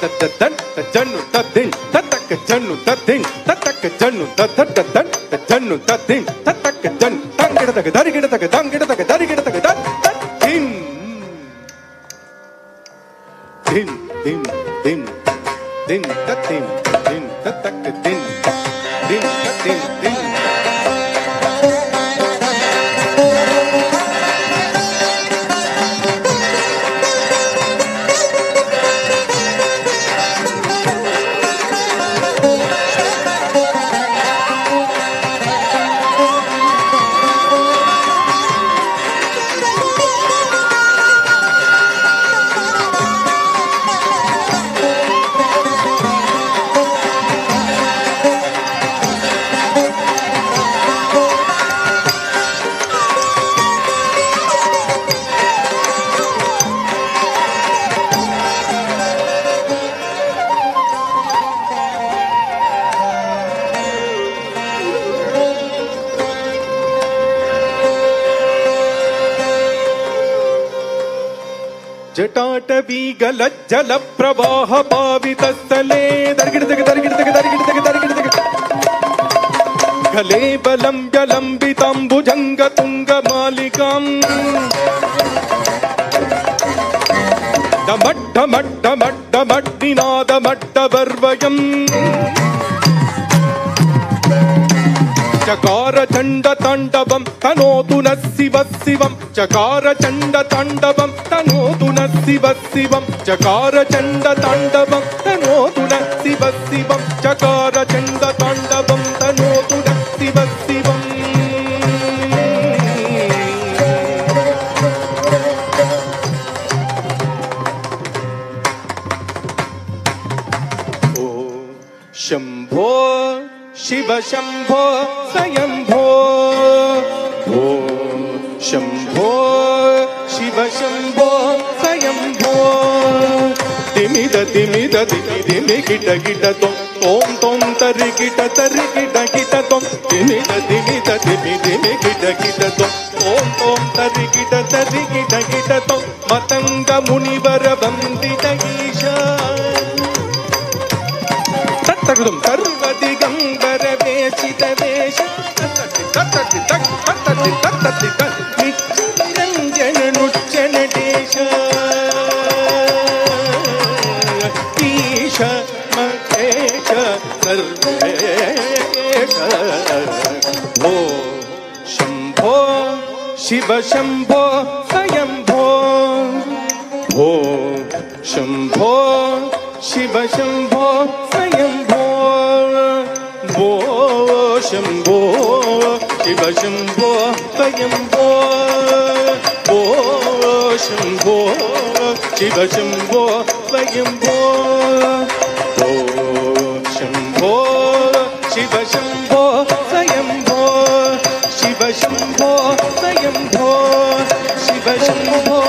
ಜನ್ನು ತದ್ದಿನ್ ತತ್ತಕ್ಕ ಜನ್ನು ತದ್ದಿನ್ ತತ್ತಕ್ಕ ಜನ್ನು ತದ್ದಡ್ಡನ್ ಜನ್ನು ತದ್ದಿನ್ ತತ್ತಕ್ಕ ಜನ್ ತಂಗಿಡತಗ ದರಿಗಿಡತಗ ತಂಗಿಡತಗ ದರಿಗಿಡತಗ ದಿನ್ ದಿನ್ ದಿನ್ ದಿನ್ ದಿನ್ ತತ್ತಿನ್ ದಿನ್ ತತ್ತಕ್ಕ ದಿನ್ ದಿನ್ ತತ್ತಿನ್ ದಿನ್ ಜಟಾಟವೀಗಲಜ್ಜಲ ಪ್ರವಾಹ ಪಾವಿತಸ್ಥಲೇ ದರ್ಗಿಡದಗ ದರ್ಗಿಡದಗ ದರ್ಗಿಡದಗ ದರ್ಗಿಡದಗ ಗಲೇ ಬಲಂ ಜಲಂಬಿತಾಂಬುಜಂಗ ತುಂಗ ಮಾಲಿಕಾಂ ಡಮಡ್ಡ ಮಡ್ಡ ಮಡ್ಡ ಮಡ್ಡಿನಾದ ಮಡ್ಡ ಬರ್ವಯಂ ಚಕಾರ ಚಂಡ ತಾಂಡವಂ ತನೋತು ನ ಶಿವ ಶಿವಂ ಚಕಾರ ಚಂಡ ತಾಂಡವಂ ತನೋತು ನ ಶಿವ ಶಿವಂ ಚಕಾರ ಚಂಡ ತಾಂಡವಂ ತನೋತು ನ ಶಿವ ಶಿವಂ ಚಕಾರ ಚಂಡ ತಾಂಡವಂ ತನೋತು ನ ಶಿವ ಶಿವಂ ಓ ಶಂಭೋ ಶಿವ ಶಂಭೋ ಸ್ವಯಂಭೋ ಓ ಶಂಭೋ ಶಿವ ಶಂಭೋ ಸ್ವಯಂಭೋ ತಿಮಿದ ತಿಮಿದ ತಿಮಿ ತಿಮಿ ಗಿಟ ಗಿಟ ತೋಂ ತೋಂ ತರಿ ಗಿಟ ಗಿಟ ತೊಂ ತಿಮಿದ ತಿಮಿದ ತಿಮಿ ತಿಮಿ ಗಿಟ ಗಿಟ ತೋಂ ತೋಂ ತರಿ ಗಿಟ ತೊಂ ಮತಂಗ ಮುನಿವರ ವಂದಿತ ಈಶ ತತ್ತಗುದಂ ಸರ್ವದಿ ಗಂಗರ ವೇಷಿತ ವೇಷ ತತ್ತತಿ ತತ್ತತಿ ತತ್ತತಿ ನಿರಂಜನ ನುಚ್ಚನ ದೇಶ ಈಶ ಮಹೇಶ ಸರ್ವೇಶ ಓ ಶಂಭೋ ಶಿವ ಶಂಭೋ ಸ್ವಯಂಭೋ ಓ ಶಂಭೋ ಶಿವ ಶಂಭೋ ಸ್ವಯಂಭೋ ಓ ಶಂಭೋ ಶಿವ ಶಂಭೋ ಸ್ವಯಂಭೋ ಓ ಶಂಭೋ ಶಿವ ಶಂಭೋ ಸ್ವಯಂಭೋ ಓ ಶಂಭೋ ಶಿವ ಶಂಭೋ ಸ್ವಯಂಭೋ ಶಿವ ಶಂಭೋ ಸ್ವಯಂಭೋ ಶಿವ ಶಂಭೋ